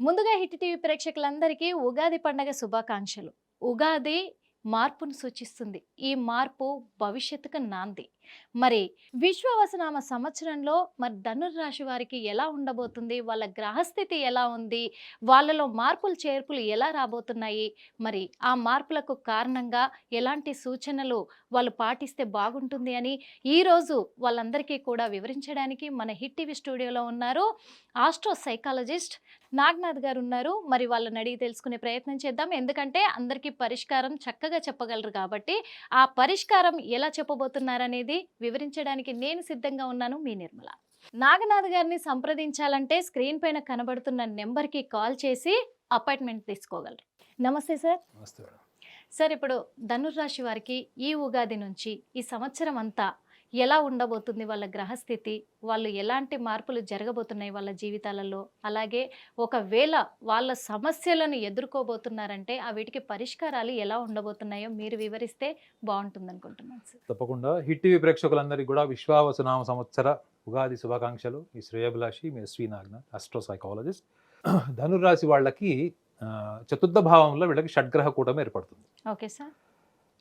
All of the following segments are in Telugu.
ముందుగా హిట్ టీవీ ప్రేక్షకులందరికీ ఉగాది పండగ శుభాకాంక్షలు. ఉగాది మార్పును సూచిస్తుంది. ఈ మార్పు భవిష్యత్తుకు నాంది. మరి విశ్వవసనామ సంవత్సరంలో మరి ధనుర్రాశి వారికి ఎలా ఉండబోతుంది? వాళ్ళ గ్రహస్థితి ఎలా ఉంది? వాళ్ళలో మార్పులు చేర్పులు ఎలా రాబోతున్నాయి? మరి ఆ మార్పులకు కారణంగా ఎలాంటి సూచనలు వాళ్ళు పాటిస్తే బాగుంటుంది అని ఈరోజు వాళ్ళందరికీ కూడా వివరించడానికి మన హిట్ టీవీ స్టూడియోలో ఉన్నారు ఆస్ట్రో సైకాలజిస్ట్ నాగ్నాథ్ గారు ఉన్నారు. మరి వాళ్ళని అడిగి తెలుసుకునే ప్రయత్నం చేద్దాం. ఎందుకంటే అందరికీ పరిష్కారం చక్కగా చెప్పగలరు కాబట్టి, ఆ పరిష్కారం ఎలా చెప్పబోతున్నారనేది వివరించడానికి నేను సిద్ధంగా ఉన్నాను. మీ నిర్మల. నాగనాథ్ గారిని సంప్రదించాలంటే స్క్రీన్ పైన కనబడుతున్న నెంబర్‌కి కాల్ చేసి అపాయింట్మెంట్ తీసుకోగలరు. నమస్తే సార్. నమస్తే మేడం. సార్, ఇప్పుడు ధనుర్రాశి వారికి ఈ ఉగాది నుంచి ఈ సంవత్సరం అంతా ఎలా ఉండబోతుంది వాళ్ళ గ్రహస్థితి? వాళ్ళు ఎలాంటి మార్పులు జరగబోతున్నాయి వాళ్ళ జీవితాలలో? అలాగే ఒకవేళ వాళ్ళ సమస్యలను ఎదుర్కోబోతున్నారంటే వీటికి పరిష్కారాలు ఎలా ఉండబోతున్నాయో మీరు వివరిస్తే బాగుంటుందనుకుంటున్నాను సార్. తప్పకుండా హిట్ టీవీ ప్రేక్షకులందరికీ కూడా విశ్వావసునామ సంవత్సర ఉగాది శుభాకాంక్షలు. ఈ శ్రేయోభిలాషి మీ శ్రీ నాగనాథ్, ఆస్ట్రో సైకాలజిస్ట్. ధనుర్రాశి వాళ్ళకి చతుర్థ భావంలో వీళ్ళకి షడ్గ్రహ కూటమి ఏర్పడుతుంది. Okay sir.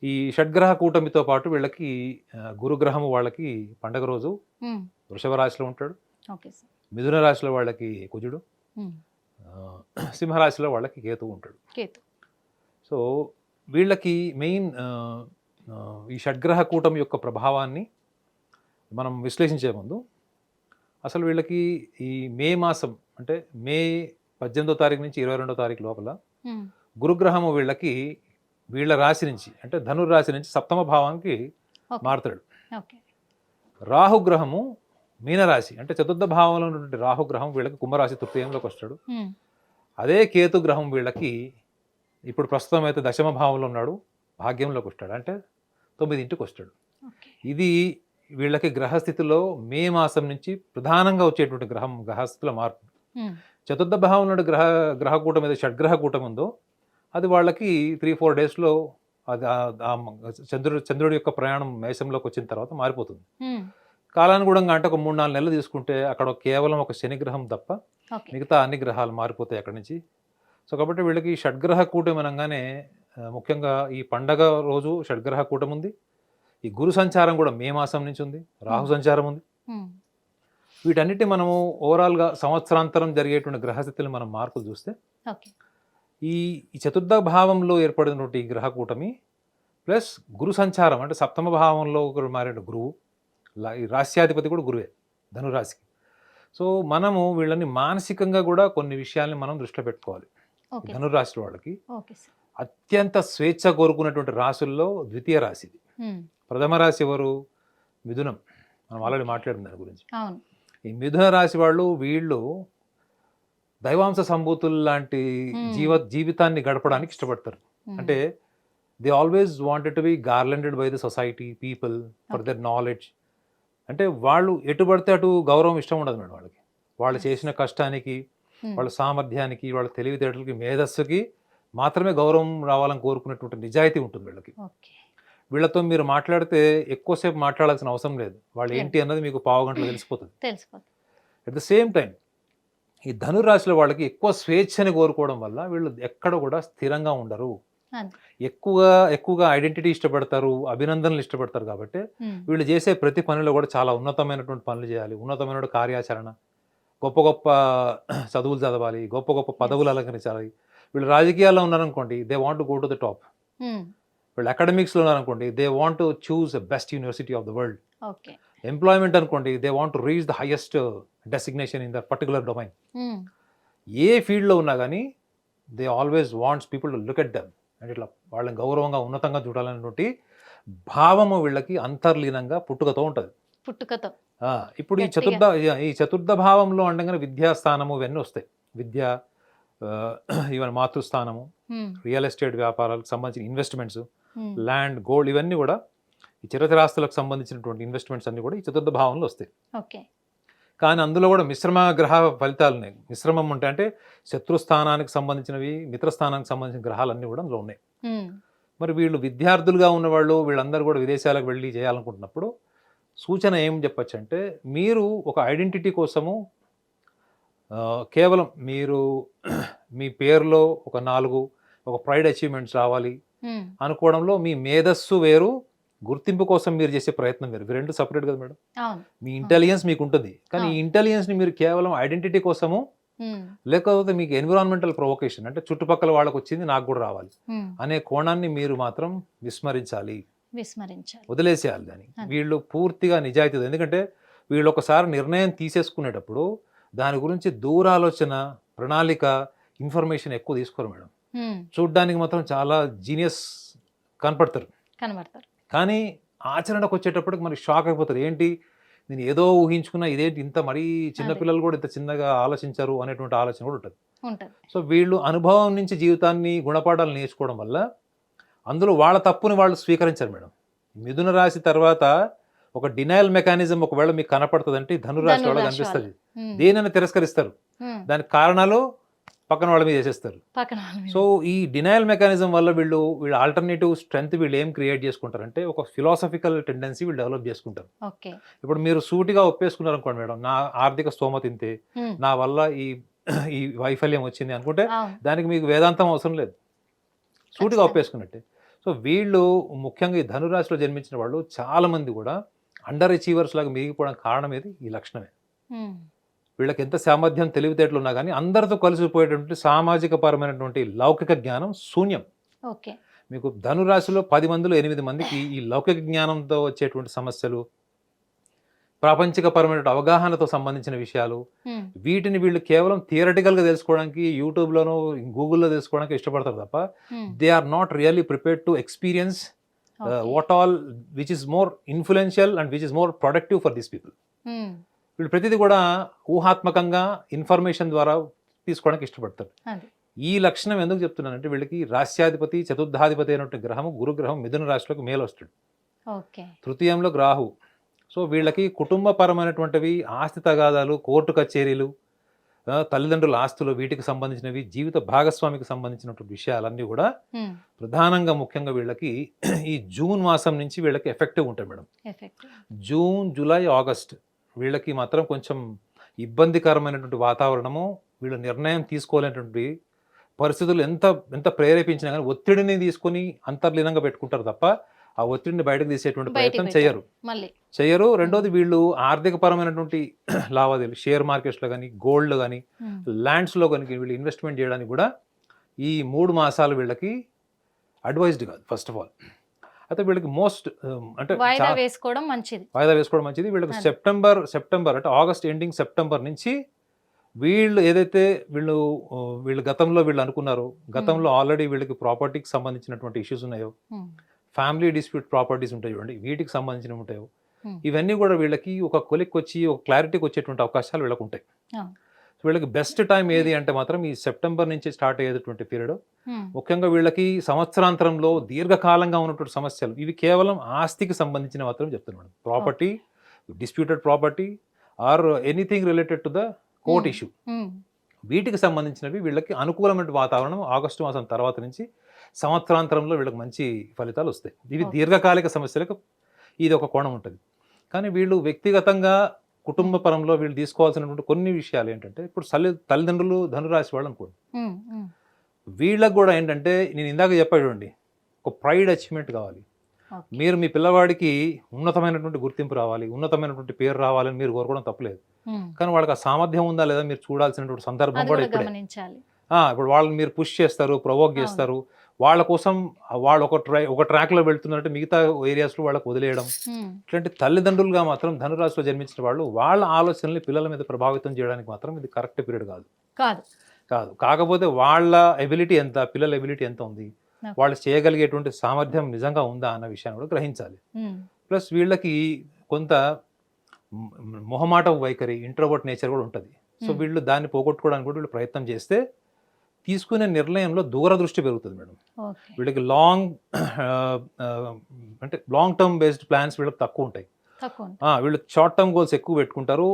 ఈ షడ్గ్రహ కూటమితో పాటు వీళ్ళకి గురుగ్రహము వాళ్ళకి పండగ రోజు వృషభ రాశిలో ఉంటాడు. Okay sir. మిథున రాశిలో వాళ్ళకి కుజుడు, సింహరాశిలో వాళ్ళకి కేతువు ఉంటాడు. కేతు. సో వీళ్ళకి మెయిన్ ఈ షడ్గ్రహ కూటమి యొక్క ప్రభావాన్ని మనం విశ్లేషించే ముందు అసలు వీళ్ళకి ఈ మే మాసం అంటే మే 18వ తారీఖు నుంచి 22వ తారీఖు లోపల గురుగ్రహము వీళ్ళ రాశి నుంచి అంటే ధనుర్రాశి నుంచి సప్తమ భావానికి మారుతాడు. రాహుగ్రహము మీనరాశి అంటే చతుర్థ భావంలో ఉన్నటువంటి రాహుగ్రహం వీళ్ళకి కుంభరాశి తృతీయంలోకి వస్తాడు. అదే కేతు గ్రహం వీళ్ళకి ఇప్పుడు ప్రస్తుతం అయితే దశమ భావంలో ఉన్నాడు, భాగ్యంలోకి వస్తాడు అంటే 9ంటికి వస్తాడు. ఇది వీళ్ళకి గ్రహస్థితిలో మే మాసం నుంచి ప్రధానంగా వచ్చేటువంటి గ్రహస్థితుల మార్పు. చతుర్థ భావంలో గ్రహకూటం ఏదో షడ్గ్రహ కూటం ఉందో అది వాళ్ళకి 3-4 డేస్లో అది చంద్రుడి యొక్క ప్రయాణం మేషంలోకి వచ్చిన తర్వాత మారిపోతుంది. కాలానుగుణంగా అంటే ఒక 3-4 నెలలు తీసుకుంటే అక్కడ కేవలం ఒక శనిగ్రహం తప్ప మిగతా అన్ని గ్రహాలు మారిపోతాయి అక్కడి నుంచి. సో కాబట్టి వీళ్ళకి షడ్గ్రహ కూటమి అనగానే ముఖ్యంగా ఈ పండగ రోజు షడ్గ్రహ కూటమి ఉంది. ఈ గురు సంచారం కూడా మే మాసం నుంచి ఉంది, రాహు సంచారం ఉంది. వీటన్నిటి మనము ఓవరాల్గా సంవత్సరాంతరం జరిగేటువంటి గ్రహస్థితులు మనం మార్పులు చూస్తే ఈ చతుర్థ భావంలో ఏర్పడినటువంటి ఈ గ్రహ కూటమి ప్లస్ గురు సంచారం అంటే సప్తమ భావంలో మారిన గురువు, ఈ రాశ్యాధిపతి కూడా గురువే ధనురాశికి. సో మనము వీళ్ళని మానసికంగా కూడా కొన్ని విషయాల్ని మనం దృష్టిలో పెట్టుకోవాలి. ధనురాశి వాళ్ళకి అత్యంత స్వేచ్ఛ కోరుకున్నటువంటి రాశుల్లో ద్వితీయ రాశి ఇది. ప్రథమ రాశి ఎవరు? మిథునం. మనం ఆల్రెడీ మాట్లాడిన దాని గురించి. ఈ మిథున రాశి వీళ్ళు దైవాంశ సంభూతులు లాంటి జీవితాన్ని గడపడానికి ఇష్టపడతారు. అంటే they always wanted to be garlanded by the society people for their knowledge. అంటే వాళ్ళు ఎటు పడితే అటు గౌరవం ఇష్టం ఉండదు మేడం వాళ్ళకి. వాళ్ళు చేసిన కష్టానికి, వాళ్ళ సామర్థ్యానికి, వాళ్ళ తెలివితేటలకి, మేధస్సుకి మాత్రమే గౌరవం రావాలని కోరుకునేటువంటి నిజాయితీ ఉంటుంది వీళ్ళకి. వీళ్ళతో మీరు మాట్లాడితే ఎక్కువసేపు మాట్లాడాల్సిన అవసరం లేదు. వాళ్ళు ఏంటి అన్నది మీకు పావుగంటలో తెలిసిపోతుంది. అట్ ద సేమ్ టైం ఈ ధనురాశిలో వాళ్ళకి ఎక్కువ స్వేచ్ఛని కోరుకోవడం వల్ల వీళ్ళు ఎక్కడ కూడా స్థిరంగా ఉండరు. ఎక్కువగా ఐడెంటిటీ ఇష్టపడతారు, అభినందనలు ఇష్టపడతారు. కాబట్టి వీళ్ళు చేసే ప్రతి పనిలో కూడా చాలా ఉన్నతమైనటువంటి పనులు చేయాలి, ఉన్నతమైన కార్యాచరణ, గొప్ప గొప్ప చదువులు చదవాలి, గొప్ప గొప్ప పదవులు అలంకరించాలి. వీళ్ళు రాజకీయాల్లో ఉన్నారనుకోండి, they want to go to the top. వీళ్ళు అకాడమిక్స్లో ఉన్నారనుకోండి, they want to choose the best university of the world. Employment అనుకోండి, they want to reach the highest designation in the particular domain. ఏ ఫీల్డ్లో ఉన్నా కానీ they always wants people to look at them అంటే ఇట్లా వాళ్ళని గౌరవంగా ఉన్నతంగా చూడాలనేటువంటి భావము వీళ్ళకి అంతర్లీనంగా పుట్టుకతో ఉంటుంది. ఇప్పుడు ఈ చతుర్థ భావంలో అంటే విద్యాస్థానము ఇవన్నీ వస్తాయి. విద్య, ఈవెన్ మాతృస్థానము, రియల్ ఎస్టేట్ వ్యాపారాలకు సంబంధించిన ఇన్వెస్ట్మెంట్స్, ల్యాండ్, గోల్డ్, ఇవన్నీ కూడా ఈ చిరచరాస్తులకు సంబంధించినటువంటి ఇన్వెస్ట్మెంట్స్ అన్ని కూడా ఈ చతుర్థ భావంలో వస్తాయి. కానీ అందులో కూడా మిశ్రమ గ్రహ ఫలితాలు ఉన్నాయి. మిశ్రమం అంటే శత్రుస్థానానికి సంబంధించినవి, మిత్రస్థానానికి సంబంధించిన గ్రహాలన్నీ కూడా అందులో ఉన్నాయి. మరి వీళ్ళు విద్యార్థులుగా ఉన్నవాళ్ళు వీళ్ళందరూ కూడా విదేశాలకు వెళ్ళి చేయాలనుకుంటున్నప్పుడు సూచన ఏం చెప్పచ్చు అంటే, మీరు ఒక ఐడెంటిటీ కోసము కేవలం మీరు మీ పేరులో ఒక 4 ఒక ప్రైడ్ అచీవ్మెంట్స్ రావాలి అనుకోవడంలో మీ మేధస్సు వేరు, గుర్తింపు కోసం మీరు చేసే ప్రయత్నం వేరు. ఇవి 2 సపరేట్ కదా మేడం. అవును. మీ ఇంటెలిజెన్స్ మీకు ఉంటుంది, కానీ ఈ అవును. ఇంటెలిజెన్స్ని మీరు కేవలం ఐడెంటిటీ కోసము, లేకపోతే మీకు ఎన్విరాన్మెంటల్ ప్రొవొకేషన్ అంటే చుట్టుపక్కల వాళ్ళకి వచ్చింది నాకు కూడా రావాలి అనే కోణాన్ని మీరు మాత్రం విస్మరించాలి, విస్మరించాలి. వదిలేసేయాలి దాన్ని. అది. వీళ్ళు పూర్తిగా నిజాయితీ, ఎందుకంటే వీళ్ళు ఒకసారి నిర్ణయం తీసేసుకునేటప్పుడు దాని గురించి దూరాలోచన, ప్రణాళిక, ఇన్ఫర్మేషన్ ఎక్కువ తీసుకోరు మేడం. చూడ్డానికి మాత్రం చాలా జీనియస్ కనపడతారు, కనబడతారు. కానీ ఆచరణకు వచ్చేటప్పటికి మరి షాక్ అయిపోతారు. ఏంటి నేను ఏదో ఊహించుకున్నా, ఇదేంటి ఇంత మరీ చిన్నపిల్లలు కూడా ఇంత చిన్నగా ఆలోచించారు అనేటువంటి ఆలోచన కూడా ఉంటుంది. ఉంటుంది. సో వీళ్ళు అనుభవం నుంచి జీవితాన్ని, గుణపాఠాలు నేర్చుకోవడం వల్ల అందులో వాళ్ళ తప్పుని వాళ్ళు స్వీకరించారు మేడం. మిథున రాశి తర్వాత ఒక డినయల్ మెకానిజం ఒకవేళ మీకు కనపడుతుందంటే ధనురాశి వాళ్ళకి కనిపిస్తుంది. దేనైనా తిరస్కరిస్తారు, దానికి కారణాలు పక్కన వాళ్ళ మీద చేసేస్తారు. సో ఈ డినయల్ మెకానిజం వల్ల వీళ్ళు ఆల్టర్నేటివ్ స్ట్రెంగ్త్ వీళ్ళు ఏం క్రియేట్ చేసుకుంటారంటే ఒక ఫిలాసఫికల్ టెండెన్సీ వీళ్ళు డెవలప్ చేసుకుంటారు. ఇప్పుడు మీరు సూటిగా ఒప్పేసుకున్నారు అనుకోండి మేడం, నా ఆర్థిక స్తోమత ఇంతే, నా వల్ల ఈ వైఫల్యం వచ్చింది అనుకుంటే దానికి మీకు వేదాంతం అవసరం లేదు, సూటిగా ఒప్పేసుకున్నట్టే. సో వీళ్ళు ముఖ్యంగా ఈ ధనురాశిలో జన్మించిన వాళ్ళు చాలా మంది కూడా అండర్ అచీవర్స్ లాగా మిగిలిపోవడానికి కారణం ఏది? ఈ లక్షణమే. వీళ్ళకి ఎంత సామర్థ్యం, తెలివితేటలు ఉన్నా కానీ అందరితో కలిసిపోయేటువంటి సామాజిక పరమైనటువంటి లౌకిక జ్ఞానం శూన్యం. మీకు ధనురాశిలో 10 మందిలో 8 మందికి ఈ లౌకిక జ్ఞానంతో వచ్చేటువంటి సమస్యలు, ప్రాపంచిక పరమైన అవగాహనతో సంబంధించిన విషయాలు, వీటిని వీళ్ళు కేవలం థియరటికల్గా తెలుసుకోవడానికి యూట్యూబ్లోనూ గూగుల్లో తెలుసుకోవడానికి ఇష్టపడతారు తప్ప they are not really prepared to experience what all which is more influential and which is more productive for these people. వీళ్ళు ప్రతిదీ కూడా ఊహాత్మకంగా ఇన్ఫర్మేషన్ ద్వారా తీసుకోవడానికి ఇష్టపడతారు. ఈ లక్షణం ఎందుకు చెప్తున్నానంటే వీళ్ళకి రాశ్యాధిపతి, చతుర్థాధిపతి అయినటువంటి గ్రహము గురుగ్రహం మిథున రాశిలోకి మేలు వస్తాడు, తృతీయంలో రాహు. సో వీళ్ళకి కుటుంబపరమైనటువంటివి, ఆస్తి తగాదాలు, కోర్టు కచేరీలు, తల్లిదండ్రుల ఆస్తులు, వీటికి సంబంధించినవి, జీవిత భాగస్వామికి సంబంధించినటువంటి విషయాలన్నీ కూడా ప్రధానంగా ముఖ్యంగా వీళ్ళకి ఈ జూన్ మాసం నుంచి వీళ్ళకి ఎఫెక్టివ్ ఉంటాయి మేడం. జూన్, జూలై, ఆగస్ట్ వీళ్ళకి మాత్రం కొంచెం ఇబ్బందికరమైనటువంటి వాతావరణము, వీళ్ళ నిర్ణయం తీసుకోలేనటువంటి పరిస్థితులు ఎంత ప్రేరేపించినా కానీ ఒత్తిడిని తీసుకొని అంతర్లీనంగా పెట్టుకుంటారు తప్ప ఆ ఒత్తిడిని బయటకు తీసేటువంటి ప్రయత్నం చేయరు. రెండోది వీళ్ళు ఆర్థిక పరమైనటువంటి లావాదేవీలు, షేర్ మార్కెట్స్లో కానీ, గోల్డ్ కానీ, ల్యాండ్స్లో కానీ వీళ్ళు ఇన్వెస్ట్మెంట్ చేయడానికి కూడా ఈ 3 మాసాలు వీళ్ళకి అడ్వైజ్డ్ కాదు. ఫస్ట్ ఆఫ్ ఆల్ అయితే వీళ్ళకి మోస్ట్ అంటే వాయిదా వేసుకోవడం మంచిది. వీళ్ళకి సెప్టెంబర్ అంటే ఆగస్ట్ ఎండింగ్, సెప్టెంబర్ నుంచి వీళ్ళు ఏదైతే వీళ్ళు గతంలో వీళ్ళు అనుకున్నారో, గతంలో ఆల్రెడీ వీళ్ళకి ప్రాపర్టీకి సంబంధించినటువంటి ఇష్యూస్ ఉన్నాయో, ఫ్యామిలీ డిస్ప్యూట్ ప్రాపర్టీస్ ఉంటాయి చూడండి, వీటికి సంబంధించినవి ఉంటాయో, ఇవన్నీ కూడా వీళ్ళకి ఒక కొలిక్కి వచ్చి ఒక క్లారిటీకి వచ్చేటువంటి అవకాశాలు వీళ్ళకి ఉంటాయి. వీళ్ళకి బెస్ట్ టైం ఏది అంటే మాత్రం ఈ సెప్టెంబర్ నుంచి స్టార్ట్ అయ్యేటువంటి పీరియడ్. ముఖ్యంగా వీళ్ళకి సంవత్సరాంతరంలో దీర్ఘకాలంగా ఉన్నటువంటి సమస్యలు, ఇవి కేవలం ఆస్తికి సంబంధించిన మాత్రం చెప్తున్నాను. Property, disputed property or anything related to the court issue, వీటికి సంబంధించినవి వీళ్ళకి అనుకూలమైన వాతావరణం ఆగస్టు మాసం తర్వాత నుంచి సంవత్సరాంతరంలో వీళ్ళకి మంచి ఫలితాలు వస్తాయి. ఇవి దీర్ఘకాలిక సమస్యలకు ఇది ఒక కోణం ఉంటుంది. కానీ వీళ్ళు వ్యక్తిగతంగా కుటుంబ పరంలో వీళ్ళు తీసుకోవాల్సినటువంటి కొన్ని విషయాలు ఏంటంటే, ఇప్పుడు తల్లిదండ్రులు ధనురాశి వాళ్ళు అనుకోండి, వీళ్ళకు కూడా ఏంటంటే నేను ఇందాక చెప్పాడు, ఒక ప్రైడ్ అచీవ్మెంట్ కావాలి. మీరు మీ పిల్లవాడికి ఉన్నతమైనటువంటి గుర్తింపు రావాలి, ఉన్నతమైనటువంటి పేరు రావాలని మీరు కోరుకోవడం తప్పలేదు. కానీ వాళ్ళకి ఆ సామర్థ్యం ఉందా లేదా మీరు చూడాల్సినటువంటి సందర్భం కూడా ఇప్పుడే. ఇప్పుడు వాళ్ళని మీరు పుష్ చేస్తారు, ప్రొవోక్ చేస్తారు, వాళ్ళ కోసం వాళ్ళు ఒక ట్రాక్లో వెళ్తున్నారంటే మిగతా ఏరియాస్లో వాళ్ళకి వదిలేయడం. ఇట్లాంటి తల్లిదండ్రులుగా మాత్రం ధనురాశిలో జన్మించిన వాళ్ళు వాళ్ళ ఆలోచనల్ని పిల్లల మీద ప్రభావితం చేయడానికి మాత్రం ఇది కరెక్ట్ పీరియడ్ కాదు. కాకపోతే వాళ్ళ ఎబిలిటీ ఎంత, పిల్లల ఎబిలిటీ ఎంత ఉంది, వాళ్ళు చేయగలిగేటువంటి సామర్థ్యం నిజంగా ఉందా అన్న విషయాన్ని కూడా గ్రహించాలి. ప్లస్ వీళ్ళకి కొంత మొహమాట వైఖరి, ఇంట్రోవర్ట్ నేచర్ కూడా ఉంటుంది. సో వీళ్ళు దాన్ని పోగొట్టుకోవడానికి కూడా వీళ్ళు ప్రయత్నం చేస్తే తీసుకునే నిర్ణయంలో దూరదృష్టి పెరుగుతుంది మేడం. వీళ్ళకి లాంగ్ టర్మ్ బేస్డ్ ప్లాన్స్ వీళ్ళకి తక్కువ ఉంటాయి. వీళ్ళు షార్ట్ టర్మ్ గోల్స్ ఎక్కువ పెట్టుకుంటారు.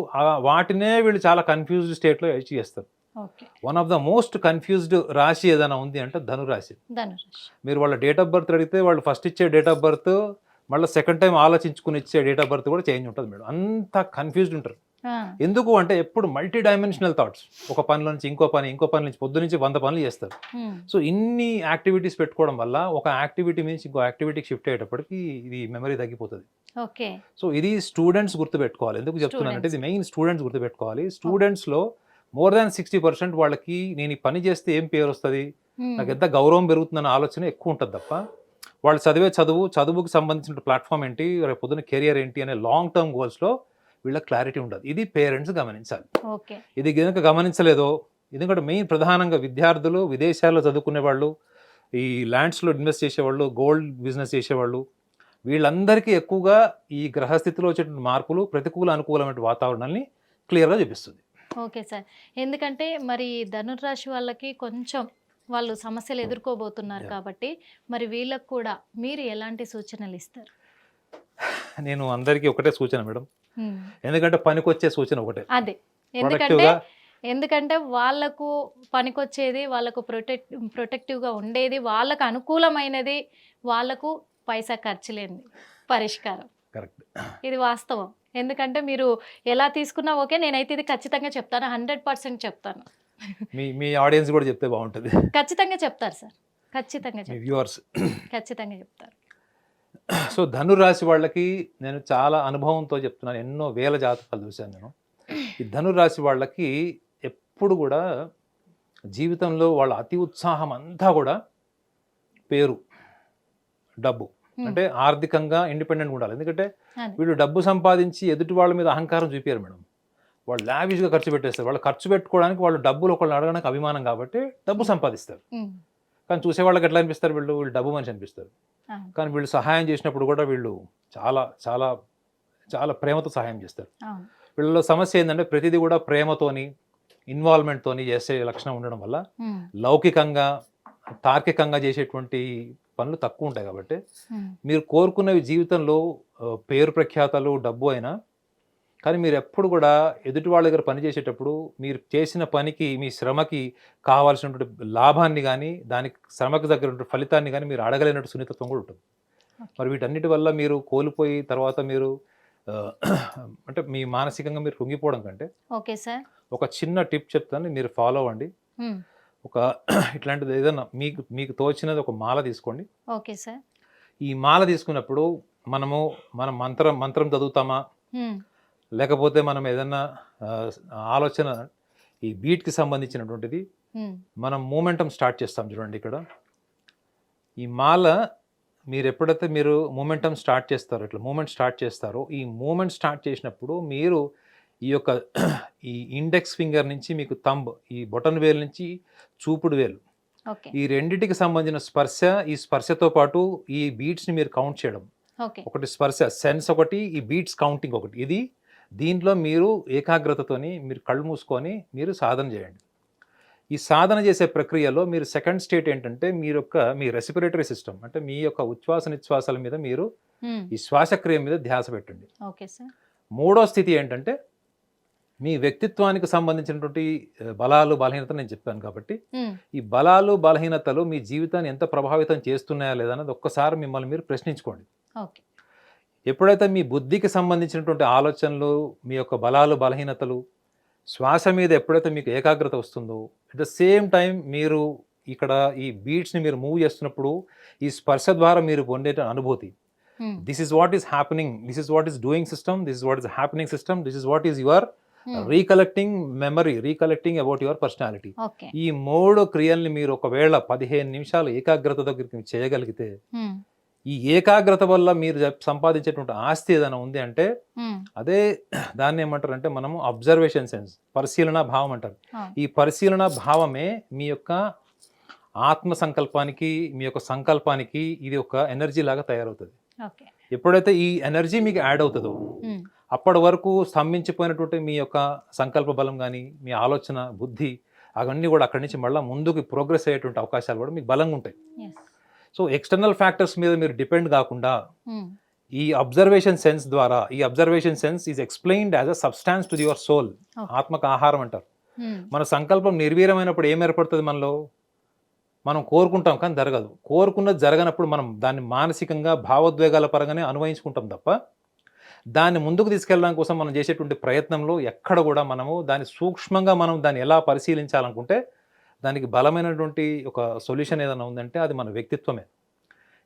వాటినే వీళ్ళు చాలా కన్ఫ్యూజ్డ్ స్టేట్లో అచీవ్ చేస్తారు. One of the most confused రాశి ఏదైనా ఉంది అంటే ధనురాశి. మీరు వాళ్ళ డేట్ ఆఫ్ బర్త్ అడిగితే వాళ్ళు ఫస్ట్ ఇచ్చే డేట్ ఆఫ్ బర్త్ మళ్ళీ సెకండ్ టైం ఆలోచించుకుని ఇచ్చే డేట్ ఆఫ్ బర్త్ కూడా చేంజ్ ఉంటుంది మేడం. అంత కన్ఫ్యూజ్డ్ ఉంటారు. ఎందుకు అంటే ఎప్పుడు మల్టీ డైమెన్షనల్ థాట్స్, ఒక పని నుంచి ఇంకో పని నుంచి పొద్దు నుంచి 100 పనులు చేస్తారు. సో ఇన్ని యాక్టివిటీస్ పెట్టుకోవడం వల్ల ఒక యాక్టివిటీ నుంచి ఇంకో యాక్టివిటీకి షిఫ్ట్ అయ్యేటప్పటికి ఇది మెమరీ తగ్గిపోతుంది. ఓకే. సో ఇది స్టూడెంట్స్ గుర్తుపెట్టుకోవాలి. ఎందుకు చెప్తున్నానంటే ఇది మెయిన్ స్టూడెంట్స్ గుర్తుపెట్టుకోవాలి. స్టూడెంట్స్లో మోర్ దాన్ 60% వాళ్ళకి నేను ఈ పని చేస్తే ఏం పేరు వస్తుంది, నాకు ఎంత గౌరవం పెరుగుతుందన్న ఆలోచన ఎక్కువ ఉంటుంది తప్ప వాళ్ళు చదువుకి సంబంధించిన ప్లాట్ఫామ్ ఏంటి, రేపు పొద్దున కెరియర్ ఏంటి అనే లాంగ్ టర్మ్ గోల్స్లో వీళ్ళకి క్లారిటీ ఉండదు. ఇది పేరెంట్స్ గమనించాలి. ఇది కనుక గమనించలేదో, ఎందుకంటే మెయిన్ ప్రధానంగా విద్యార్థులు, విదేశాల్లో చదువుకునే వాళ్ళు, ఈ ల్యాండ్స్లో ఇన్వెస్ట్ చేసేవాళ్ళు, గోల్డ్ బిజినెస్ చేసేవాళ్ళు, వీళ్ళందరికీ ఎక్కువగా ఈ గ్రహస్థితిలో వచ్చేటువంటి మార్పులు ప్రతికూల అనుకూలమైన వాతావరణాన్ని క్లియర్గా చూపిస్తుంది. Okay sir. ఎందుకంటే మరి ధనుర్రాశి వాళ్ళకి కొంచెం వాళ్ళు సమస్యలు ఎదుర్కోబోతున్నారు కాబట్టి మరి వీళ్ళకు కూడా మీరు ఎలాంటి సూచనలు ఇస్తారు? నేను అందరికీ ఒకటే సూచన మేడం, ఎందుకంటే పనికొచ్చే సూచన ఒకటే. అదే, ఎందుకంటే వాళ్ళకు పనికొచ్చేది, వాళ్ళకు ప్రొటెక్టివ్గా ఉండేది, వాళ్ళకు అనుకూలమైనది, వాళ్ళకు పైసా ఖర్చు లేనిది పరిష్కారం. కరెక్ట్, ఇది వాస్తవం. ఎందుకంటే మీరు ఎలా తీసుకున్నా ఓకే, నేనైతే ఇది ఖచ్చితంగా చెప్తాను, 100% చెప్తాను. మీ ఆడియన్స్ కూడా చెప్తే బాగుంటుంది. ఖచ్చితంగా చెప్తారు సార్, ఖచ్చితంగా వ్యూవర్స్ ఖచ్చితంగా చెప్తారు. సో ధనురాశి వాళ్ళకి నేను చాలా అనుభవంతో చెప్తున్నాను, ఎన్నో వేల జాతకాలు చూశాను నేను. ఈ ధనురాశి వాళ్ళకి ఎప్పుడు కూడా జీవితంలో వాళ్ళ అతి ఉత్సాహం అంతా కూడా పేరు, డబ్బు, అంటే ఆర్థికంగా ఇండిపెండెంట్ ఉండాలి. ఎందుకంటే వీళ్ళు డబ్బు సంపాదించి ఎదుటి వాళ్ళ మీద అహంకారం చూపారు మేడం. వాళ్ళు లావిష్గా ఖర్చు పెట్టేస్తారు. వాళ్ళు ఖర్చు పెట్టుకోవడానికి, వాళ్ళు డబ్బులు ఒకళ్ళు అడగడానికి అభిమానం కాబట్టి డబ్బు సంపాదిస్తారు. కానీ చూసే వాళ్ళకి ఎట్లా అనిపిస్తారు, వీళ్ళు డబ్బు మనిషి అనిపిస్తారు. కానీ వీళ్ళు సహాయం చేసినప్పుడు కూడా వీళ్ళు చాలా చాలా చాలా ప్రేమతో సహాయం చేస్తారు. వీళ్ళలో సమస్య ఏంటంటే ప్రతిదీ కూడా ప్రేమతోని, ఇన్వాల్వ్మెంట్తోని చేసే లక్షణం ఉండడం వల్ల లౌకికంగా, తార్కికంగా చేసేటువంటి పనులు తక్కువ ఉంటాయి. కాబట్టి మీరు కోరుకున్నవి జీవితంలో పేరు ప్రఖ్యాతలు, డబ్బు అయినా, కానీ మీరు ఎప్పుడు కూడా ఎదుటి వాళ్ళ దగ్గర పని చేసేటప్పుడు మీరు చేసిన పనికి, మీ శ్రమకి కావాల్సినటువంటి లాభాన్ని కానీ, దానికి శ్రమకు దగ్గర ఫలితాన్ని కానీ మీరు అడగలేనట్టు సున్నితత్వం కూడా ఉంటుంది. మరి వీటన్నిటి వల్ల మీరు కోల్పోయి తర్వాత మీరు అంటే మీ మానసికంగా మీరు కృంగిపోవడం కంటే ఓకే సార్, ఒక చిన్న టిప్ చెప్తాను, మీరు ఫాలో అవ్వండి. ఒక ఇట్లాంటిది ఏదైనా మీకు తోచినది ఒక మాల తీసుకోండి. Okay sir. ఈ మాల తీసుకున్నప్పుడు మనం మంత్రం చదువుతామా, లేకపోతే మనం ఏదన్నా ఆలోచన, ఈ బీట్కి సంబంధించినటువంటిది మనం మూమెంటం స్టార్ట్ చేస్తాం చూడండి. ఇక్కడ ఈ మాల మీరు ఎప్పుడైతే మీరు మూమెంటం స్టార్ట్ చేస్తారో, ఇట్లా మూమెంట్ స్టార్ట్ చేస్తారో, ఈ మూమెంట్ స్టార్ట్ చేసినప్పుడు మీరు ఈ యొక్క ఈ ఇండెక్స్ ఫింగర్ నుంచి మీకు థంబ్, ఈ బొటన్ వేలు నుంచి చూపుడు వేలు, ఈ రెండిటికి సంబంధించిన స్పర్శ, ఈ స్పర్శతో పాటు ఈ బీట్స్ని మీరు కౌంట్ చేయడం. ఒకటి స్పర్శ సెన్స్, ఒకటి ఈ బీట్స్ కౌంటింగ్ ఒకటి. ఇది దీంట్లో మీరు ఏకాగ్రతతోని మీరు కళ్ళు మూసుకొని మీరు సాధన చేయండి. ఈ సాధన చేసే ప్రక్రియలో మీరు సెకండ్ స్టేట్ ఏంటంటే మీ రెస్పిరేటరీ సిస్టమ్, అంటే మీ యొక్క ఉచ్ఛ్వాస నిశ్వాసాల మీద మీరు ఈ శ్వాసక్రియ మీద ధ్యాస పెట్టండి. మూడో స్థితి ఏంటంటే మీ వ్యక్తిత్వానికి సంబంధించినటువంటి బలాలు, బలహీనతలు నేను చెప్పాను కాబట్టి ఈ బలాలు, బలహీనతలు మీ జీవితాన్ని ఎంత ప్రభావితం చేస్తున్నాయా లేదా అన్నది ఒక్కసారి మిమ్మల్ని మీరు ప్రశ్నించుకోండి. ఎప్పుడైతే మీ బుద్ధికి సంబంధించినటువంటి ఆలోచనలు, మీ యొక్క బలాలు, బలహీనతలు, శ్వాస మీద ఎప్పుడైతే మీకు ఏకాగ్రత వస్తుందో, అట్ ద సేమ్ టైం మీరు ఇక్కడ ఈ బీట్స్ని మీరు మూవ్ చేస్తున్నప్పుడు ఈ స్పర్శ ద్వారా మీరు పొందే అనుభూతి, this is what is happening, this is what is doing system, this is what is happening system, this is what is your recollecting memory, recollecting about your personality. ఈ 3 క్రియల్ని మీరు ఒకవేళ 15 నిమిషాలు ఏకాగ్రత దగ్గరికి చేయగలిగితే, ఈ ఏకాగ్రత వల్ల మీరు సంపాదించేటువంటి ఆస్తి ఏదైనా ఉంది అంటే అదే దాన్ని ఏమంటారు అంటే మనము అబ్జర్వేషన్ సెన్స్, పరిశీలన భావం అంటారు. ఈ పరిశీలన భావమే మీ యొక్క ఆత్మ సంకల్పానికి, మీ యొక్క సంకల్పానికి ఇది ఒక ఎనర్జీ లాగా తయారవుతుంది. ఎప్పుడైతే ఈ ఎనర్జీ మీకు యాడ్ అవుతుందో అప్పటి వరకు స్తంభించిపోయినటువంటి మీ యొక్క సంకల్ప బలం కానీ, మీ ఆలోచన, బుద్ధి, అవన్నీ కూడా అక్కడి నుంచి మళ్ళీ ముందుకు ప్రోగ్రెస్ అయ్యేటువంటి అవకాశాలు కూడా మీకు బలంగా ఉంటాయి. సో ఎక్స్టర్నల్ ఫ్యాక్టర్స్ మీద మీరు డిపెండ్ కాకుండా ఈ అబ్జర్వేషన్ సెన్స్ ద్వారా, ఈ observation sense is explained as a substance to your soul, ఆత్మకు ఆహారం అంటారు. మన సంకల్పం నిర్వీర్యమైనప్పుడు ఏం ఏర్పడుతుంది మనలో? మనం కోరుకుంటాం కానీ జరగదు. కోరుకున్నది జరగనప్పుడు మనం దాన్ని మానసికంగా భావోద్వేగాల పరంగానే అనుభవించుకుంటాం తప్ప దాన్ని ముందుకు తీసుకెళ్ళడం కోసం మనం చేసేటువంటి ప్రయత్నంలో ఎక్కడ కూడా మనము దాన్ని సూక్ష్మంగా మనం దాన్ని ఎలా పరిశీలించాలనుకుంటే దానికి బలమైనటువంటి ఒక సొల్యూషన్ ఏదైనా ఉందంటే అది మన వ్యక్తిత్వమే.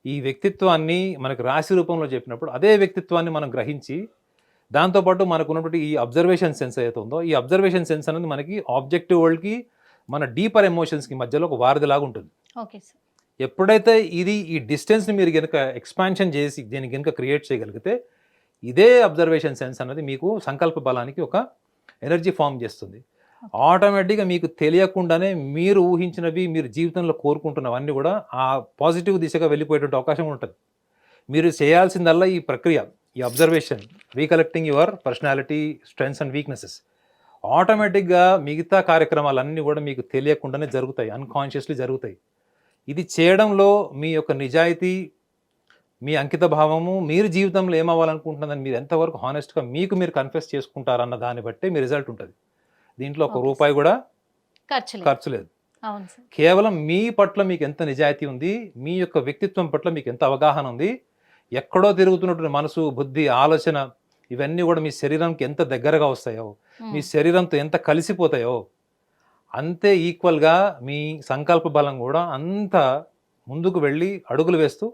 ఈ వ్యక్తిత్వాన్ని మనకు రాశి రూపంలో చెప్పినప్పుడు అదే వ్యక్తిత్వాన్ని మనం గ్రహించి దాంతోపాటు మనకు ఉన్నటువంటి ఈ అబ్జర్వేషన్ సెన్స్ ఏదైతే ఉందో ఈ అబ్జర్వేషన్ సెన్స్ అనేది మనకి ఆబ్జెక్టివ్ వరల్డ్కి మన డీపర్ ఎమోషన్స్కి మధ్యలో ఒక వారధిలాగా ఉంటుంది. Okay sir. ఎప్పుడైతే ఈ డిస్టెన్స్ని మీరు కనుక ఎక్స్పాన్షన్ చేసి దీన్ని కనుక క్రియేట్ చేయగలిగితే ఇదే అబ్జర్వేషన్ సెన్స్ అనేది మీకు సంకల్ప బలానికి ఒక ఎనర్జీ ఫామ్ చేస్తుంది. ఆటోమేటిక్గా మీకు తెలియకుండానే మీరు ఊహించినవి మీరు జీవితంలో కోరుకుంటున్నవన్నీ కూడా ఆ పాజిటివ్ దిశగా వెళ్ళిపోయేటువంటి అవకాశం ఉంటుంది. మీరు చేయాల్సిందల్లా ఈ ప్రక్రియ, ఈ observation, recollecting your personality strengths and weaknesses. ఆటోమేటిక్గా మిగతా కార్యక్రమాలన్నీ కూడా మీకు తెలియకుండానే జరుగుతాయి, అన్కాన్షియస్లీ జరుగుతాయి. ఇది చేయడంలో మీ యొక్క నిజాయితీ, మీ అంకిత భావము, మీరు జీవితంలో ఏమవ్వాలనుకుంటున్నదని మీరు ఎంతవరకు హానెస్ట్గా మీకు మీరు కన్ఫెస్ చేసుకుంటారన్న దాన్ని బట్టే మీ రిజల్ట్ ఉంటుంది. దీంట్లో ఒక రూపాయి కూడా ఖర్చు లేదు. కేవలం మీ పట్ల మీకు ఎంత నిజాయితీ ఉంది, మీ యొక్క వ్యక్తిత్వం పట్ల మీకు ఎంత అవగాహన ఉంది, ఎక్కడో తిరుగుతున్నటువంటి మనసు, బుద్ధి, ఆలోచన ఇవన్నీ కూడా మీ శరీరంకి ఎంత దగ్గరగా వస్తాయో, మీ శరీరంతో ఎంత కలిసిపోతాయో అంతే ఈక్వల్గా మీ సంకల్ప బలం కూడా అంత ముందుకు వెళ్ళి అడుగులు వేస్తూ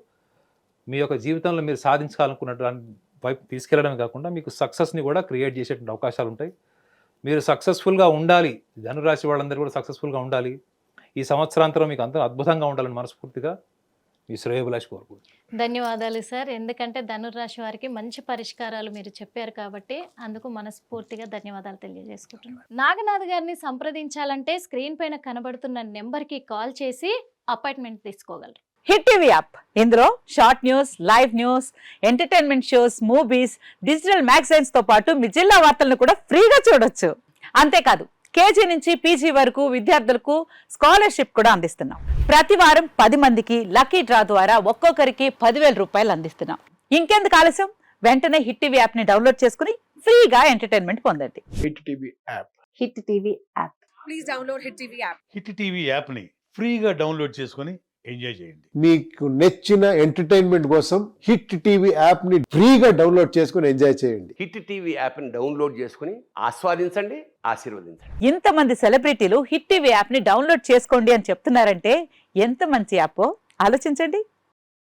మీ యొక్క జీవితంలో మీరు సాధించాలనుకున్నటువంటి వైపు తీసుకెళ్ళడమే కాకుండా మీకు సక్సెస్ని కూడా క్రియేట్ చేసేటువంటి అవకాశాలు ఉంటాయి. మీరు సక్సెస్ఫుల్గా ఉండాలి, ధనురాశి వాళ్ళందరూ కూడా సక్సెస్ఫుల్గా ఉండాలి, ఈ సంవత్సరాంతరం మీకు అంత అద్భుతంగా ఉండాలని మనస్ఫూర్తిగా మీ శ్రేయోభిలాష్ కోరుకుంటున్నాను. ధన్యవాదాలు సార్. ఎందుకంటే ధనురాశి వారికి మంచి పరిష్కారాలు మీరు చెప్పారు కాబట్టి అందుకు మనస్ఫూర్తిగా ధన్యవాదాలు తెలియజేసుకుంటున్నాను. నాగనాథ్ గారిని సంప్రదించాలంటే స్క్రీన్ పైన కనబడుతున్న నెంబర్కి కాల్ చేసి అపాయింట్మెంట్ తీసుకోగలరు. హిట్ టీవీ యాప్, ఇందులో short news, live news, entertainment shows, movies, digital magazines తో పాటు మీ జిల్లా వార్తలను కూడా ఫ్రీగా చూడొచ్చు. అంతేకాదు కేజీ నుంచి పీజీ వరకు విద్యార్థులకు స్కాలర్షిప్ కూడా అందిస్తున్నాం. ప్రతి వారం 10 మందికి లక్కీ డ్రా ద్వారా ఒక్కొక్కరికి 10,000 రూపాయలు అందిస్తున్నాం. ఇంకెందుకు ఆలస్యం, వెంటనే హిట్ టీవీ యాప్ ని డౌన్లోడ్ చేసుకుని ఫ్రీగా ఎంటర్టైన్మెంట్ పొందండి. Hit TV app. Hit TV app. Please download hit TV app. Hit TV app ని ఫ్రీగా డౌన్లోడ్ చేసుకొని ఎంజాయ్ చేయండి. మీకు నచ్చిన ఎంటర్టైన్మెంట్ కోసం హిట్ టీవీ యాప్ ని ఫ్రీగా డౌన్లోడ్ చేసుకొని ఎంజాయ్ చేయండి. హిట్ టీవీ యాప్ ని డౌన్లోడ్ చేసుకుని ఆస్వాదించండి, ఆశీర్వదించండి. ఇంతమంది సెలబ్రిటీలు హిట్ టీవీ యాప్ ని డౌన్లోడ్ చేసుకోండి అని చెప్తున్నారంటే ఎంత మంచి యాప్ ఆలోచించండి.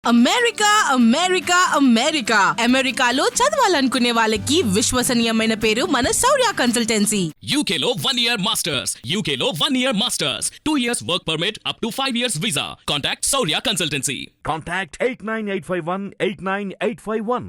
అమెరికా అమెరికా అమెరికా అమెరికాలో చదవాలనుకునే వాళ్ళకి విశ్వసనీయమైన పేరు మన శౌర్య కన్సల్టెన్సీ. UK లో 1 year masters. UK లో 1 year masters. 2 years work permit up to 5 years visa. Contact Saurya Consultancy. Contact 89851 89851.